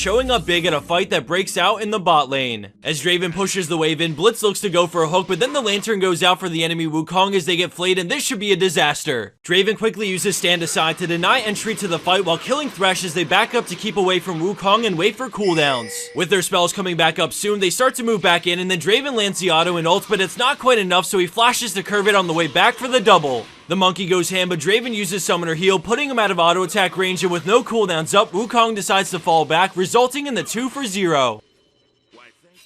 showing up big at a fight that breaks out in the bot lane. As Draven pushes the wave in, Blitz looks to go for a hook, but then the lantern goes out for the enemy Wukong as they get flayed, and this should be a disaster. Draven quickly uses stand aside to deny entry to the fight while killing Thresh as they back up to keep away from Wukong and wait for cooldowns. With their spells coming back up soon, they start to move back in, and then Draven lands the auto and ults, but it's not quite enough, so he flashes to curve it on the way back for the double. The monkey goes ham, but Draven uses summoner heal, putting him out of auto attack range, and with no cooldowns up, Wukong decides to fall back, resulting in the 2-for-0.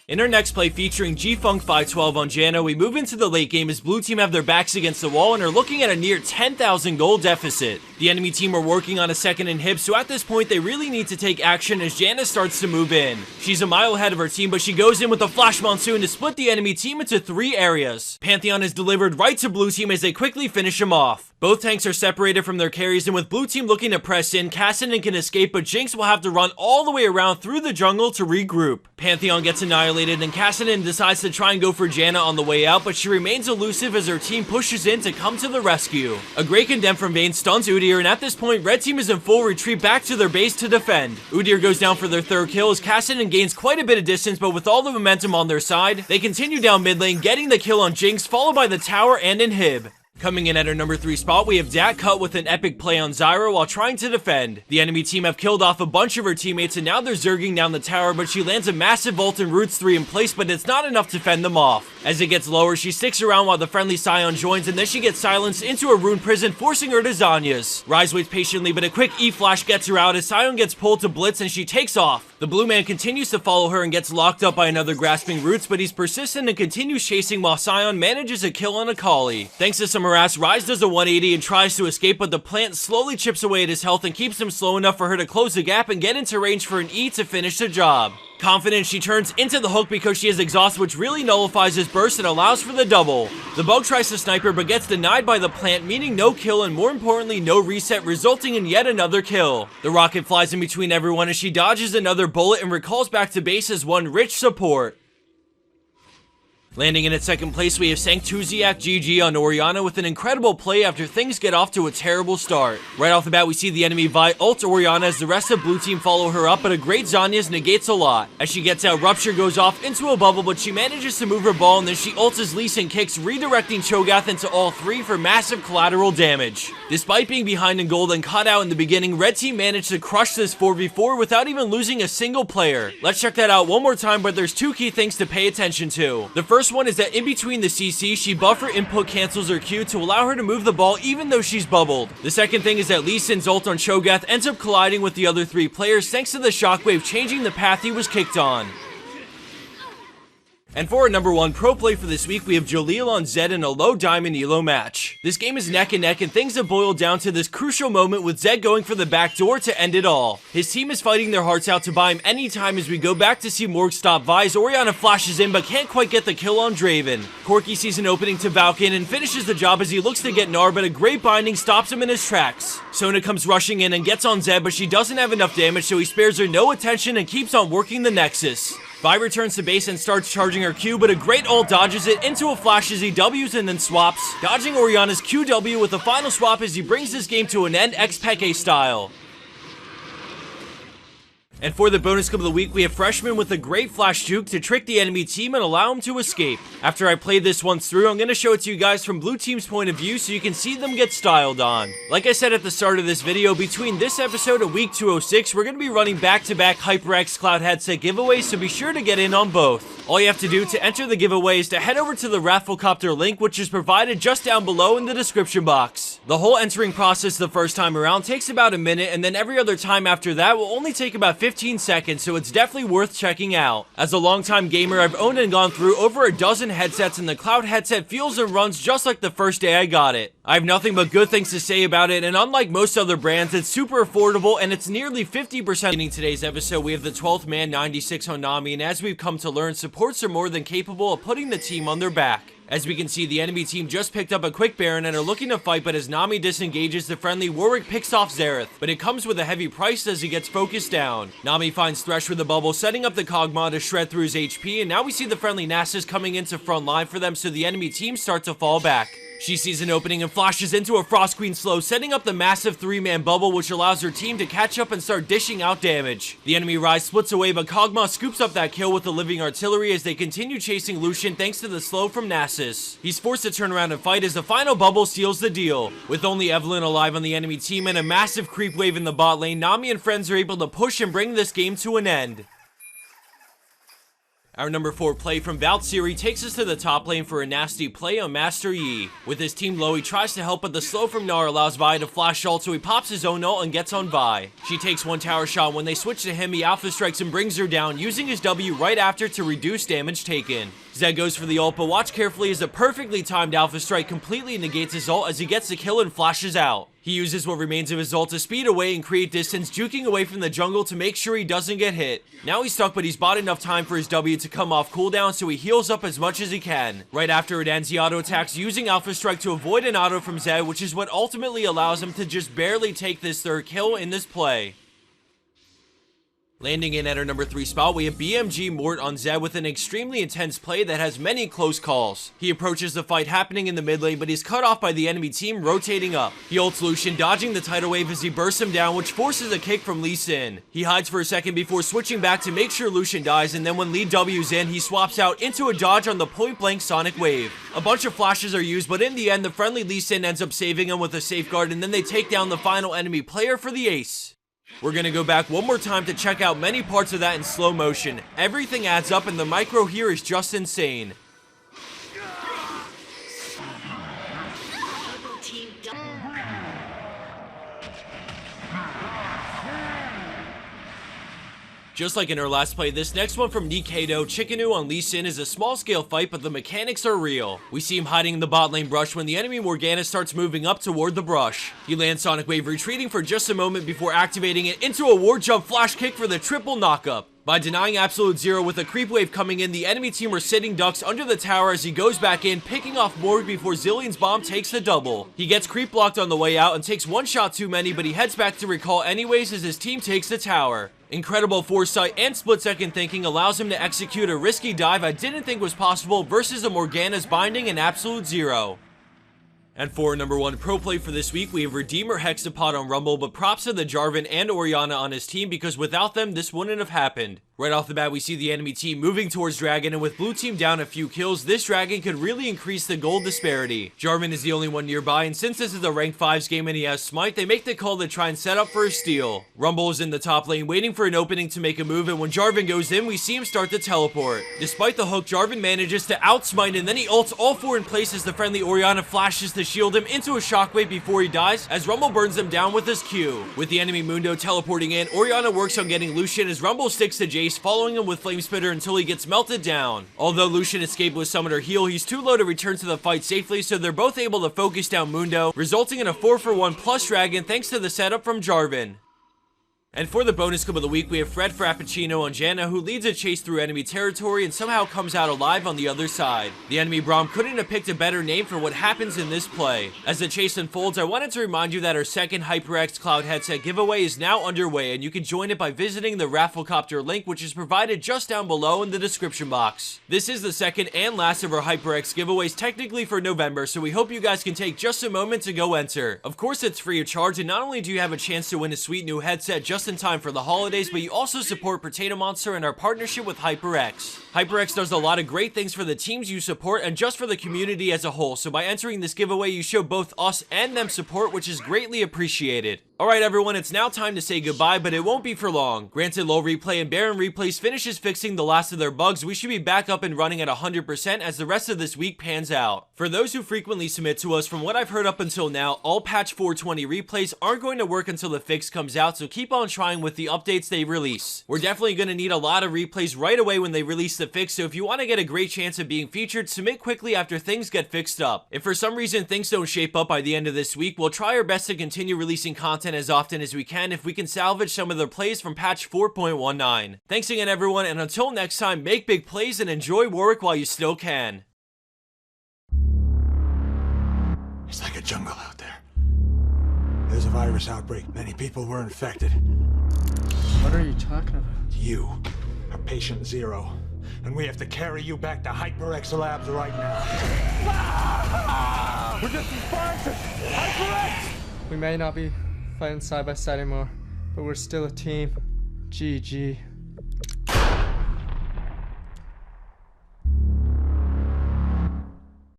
In our next play featuring G-Funk 512 on Janna, we move into the late game as blue team have their backs against the wall and are looking at a near 10,000 gold deficit. The enemy team are working on a second inhib, so at this point they really need to take action as Janna starts to move in. She's a mile ahead of her team, but she goes in with a flash monsoon to split the enemy team into 3 areas. Pantheon is delivered right to blue team as they quickly finish him off. Both tanks are separated from their carries, and with blue team looking to press in, Kassadin can escape, but Jinx will have to run all the way around through the jungle to regroup. Pantheon gets annihilated, and Kassadin decides to try and go for Janna on the way out, but she remains elusive as her team pushes in to come to the rescue. A great condemn from Vayne stuns Udyr, and at this point, red team is in full retreat back to their base to defend. Udyr goes down for their 3rd kill as Kassadin gains quite a bit of distance, but with all the momentum on their side, they continue down mid lane, getting the kill on Jinx, followed by the tower and inhib. Coming in at our number 3 spot, we have Dat cut with an epic play on Zyra while trying to defend. The enemy team have killed off a bunch of her teammates and now they're zerging down the tower, but she lands a massive ult and roots 3 in place, but it's not enough to fend them off. As it gets lower, she sticks around while the friendly Sion joins, and then she gets silenced into a rune prison, forcing her to Zhonya's. Ryze waits patiently, but a quick E-flash gets her out as Sion gets pulled to Blitz and she takes off. The blue man continues to follow her and gets locked up by another grasping roots, but he's persistent and continues chasing while Sion manages a kill on Akali. Thanks to some harass, Ryze does a 180 and tries to escape, but the plant slowly chips away at his health and keeps him slow enough for her to close the gap and get into range for an E to finish the job. Confident, she turns into the hook because she is exhausted, which really nullifies his burst and allows for the double. The bug tries to snipe her but gets denied by the plant, meaning no kill and more importantly no reset, resulting in yet another kill. The rocket flies in between everyone as she dodges another bullet and recalls back to base as one rich support. Landing in at 2nd place, we have Sanctusiac GG on Orianna with an incredible play after things get off to a terrible start. Right off the bat, we see the enemy Vi ult Orianna as the rest of blue team follow her up, but a great Zhonya's negates a lot. As she gets out, Rupture goes off into a bubble, but she manages to move her ball, and then she ults as Lee Sin kicks, redirecting Cho'Gath into all 3 for massive collateral damage. Despite being behind in gold and caught out in the beginning, red team managed to crush this 4v4 without even losing a single player. Let's check that out one more time, but there's 2 key things to pay attention to. The first one is that in between the CC, she buffer input cancels her Q to allow her to move the ball even though she's bubbled. The second thing is that Lee Sin's ult on Cho'Gath ends up colliding with the other 3 players thanks to the shockwave changing the path he was kicked on. And for our number 1 pro play for this week, we have Jaleel on Zed in a low diamond elo match. This game is neck and neck, and things have boiled down to this crucial moment with Zed going for the back door to end it all. His team is fighting their hearts out to buy him anytime as we go back to see Morg stop Vi's. Orianna flashes in but can't quite get the kill on Draven. Corki sees an opening to Valken and finishes the job as he looks to get Gnar, but a great binding stops him in his tracks. Sona comes rushing in and gets on Zed, but she doesn't have enough damage, so he spares her no attention and keeps on working the Nexus. Vi returns to base and starts charging her Q, but a great ult dodges it into a flash as he Ws and then swaps, dodging Orianna's QW with a final swap as he brings this game to an end XPeke style. And for the bonus clip of the week, we have Freshman with a great flash juke to trick the enemy team and allow him to escape. After I played this once through, I'm going to show it to you guys from blue team's point of view so you can see them get styled on. Like I said at the start of this video, between this episode and week 206, we're going to be running back-to-back HyperX Cloud headset giveaways, so be sure to get in on both. All you have to do to enter the giveaway is to head over to the Rafflecopter link, which is provided just down below in the description box. The whole entering process the first time around takes about a minute, and then every other time after that will only take about 15 seconds, so it's definitely worth checking out. As a longtime gamer, I've owned and gone through over a dozen headsets, and the Cloud headset feels and runs just like the first day I got it. I have nothing but good things to say about it, and unlike most other brands, it's super affordable, and it's nearly 50%. In today's episode, we have the 12th man 96 Honami, and as we've come to learn, supports are more than capable of putting the team on their back. As we can see, the enemy team just picked up a quick Baron and are looking to fight, but as Nami disengages the friendly, Warwick picks off Xerath, but it comes with a heavy price as he gets focused down. Nami finds Thresh with a bubble, setting up the Kog'Maw to shred through his HP, and now we see the friendly Nasus coming into front line for them, so the enemy team start to fall back. She sees an opening and flashes into a Frost Queen slow, setting up the massive 3-man bubble, which allows her team to catch up and start dishing out damage. The enemy Rise splits away, but Kog'Maw scoops up that kill with the living artillery as they continue chasing Lucian thanks to the slow from Nasus. He's forced to turn around and fight as the final bubble seals the deal. With only Evelynn alive on the enemy team and a massive creep wave in the bot lane, Nami and friends are able to push and bring this game to an end. Our number 4 play from Valkyrie takes us to the top lane for a nasty play on Master Yi. With his team low, he tries to help, but the slow from Gnar allows Vi to flash ult, so he pops his own ult and gets on Vi. She takes one tower shot. When they switch to him, he alpha strikes and brings her down, using his W right after to reduce damage taken. Zed goes for the ult, but watch carefully as a perfectly timed alpha strike completely negates his ult as he gets the kill and flashes out. He uses what remains of his ult to speed away and create distance, juking away from the jungle to make sure he doesn't get hit. Now he's stuck, but he's bought enough time for his W to come off cooldown, so he heals up as much as he can. Right after it ends, he auto attacks using Alpha Strike to avoid an auto from Zed, which is what ultimately allows him to just barely take this third kill in this play. Landing in at our number 3 spot, we have BMG Mort on Zed with an extremely intense play that has many close calls. He approaches the fight happening in the mid lane, but he's cut off by the enemy team rotating up. He ults Lucian, dodging the tidal wave as he bursts him down, which forces a kick from Lee Sin. He hides for a second before switching back to make sure Lucian dies, and then when Lee W's in, he swaps out into a dodge on the point blank Sonic Wave. A bunch of flashes are used, but in the end, the friendly Lee Sin ends up saving him with a safeguard, and then they take down the final enemy player for the ace. We're gonna go back one more time to check out many parts of that in slow motion. Everything adds up and the micro here is just insane. Just like in our last play, this next one from Nikaido, Chickenu on Lee Sin is a small scale fight, but the mechanics are real. We see him hiding in the bot lane brush when the enemy Morgana starts moving up toward the brush. He lands Sonic Wave, retreating for just a moment before activating it into a ward jump flash kick for the triple knockup. By denying Absolute Zero with a creep wave coming in, the enemy team are sitting ducks under the tower as he goes back in, picking off Morg before Zillion's bomb takes the double. He gets creep blocked on the way out and takes one shot too many, but he heads back to recall anyways as his team takes the tower. Incredible foresight and split-second thinking allows him to execute a risky dive I didn't think was possible versus a Morgana's binding and Absolute Zero. And for our number 1 pro play for this week, we have Redeemer Hexapod on Rumble, but props to the Jarvan and Orianna on his team because without them, this wouldn't have happened. Right off the bat, we see the enemy team moving towards Dragon, and with blue team down a few kills, this Dragon could really increase the gold disparity. Jarvan is the only one nearby, and since this is a rank 5's game and he has Smite, they make the call to try and set up for a steal. Rumble is in the top lane, waiting for an opening to make a move, and when Jarvan goes in, we see him start to teleport. Despite the hook, Jarvan manages to outsmite, and then he ults all 4 in place as the friendly Orianna flashes to shield him into a shockwave before he dies, as Rumble burns him down with his Q. With the enemy Mundo teleporting in, Orianna works on getting Lucian as Rumble sticks to Jace, following him with Flame Spitter until he gets melted down. Although Lucian escaped with Summoner Heal, he's too low to return to the fight safely, so they're both able to focus down Mundo, resulting in a 4-for-1 plus Dragon thanks to the setup from Jarvan. And for the bonus clip of the week, we have Fred Frappuccino on Janna, who leads a chase through enemy territory and somehow comes out alive on the other side. The enemy Braum couldn't have picked a better name for what happens in this play. As the chase unfolds, I wanted to remind you that our second HyperX Cloud headset giveaway is now underway, and you can join it by visiting the Rafflecopter link, which is provided just down below in the description box. This is the second and last of our HyperX giveaways technically for November, so we hope you guys can take just a moment to go enter. Of course, it's free of charge, and not only do you have a chance to win a sweet new headset just in time for the holidays, but you also support Potato Monster and our partnership with HyperX. HyperX does a lot of great things for the teams you support and just for the community as a whole, so by entering this giveaway, you show both us and them support, which is greatly appreciated. Alright everyone, it's now time to say goodbye, but it won't be for long. Granted, Low Replay and Baron Replays finishes fixing the last of their bugs, we should be back up and running at 100% as the rest of this week pans out. For those who frequently submit to us, from what I've heard up until now, all patch 420 replays aren't going to work until the fix comes out, so keep on trying with the updates they release. We're definitely going to need a lot of replays right away when they release the fix, so if you want to get a great chance of being featured, submit quickly after things get fixed up. If for some reason things don't shape up by the end of this week, we'll try our best to continue releasing content as often as we can if we can salvage some of the plays from patch 4.19. Thanks again everyone, and until next time, make big plays and enjoy Warwick while you still can. It's like a jungle out there. There's a virus outbreak. Many people were infected. What are you talking about? You are patient 0. and we have to carry you back to HyperX Labs right now. We're just as fast as HyperX! We may not be fighting side by side anymore, but we're still a team. GG.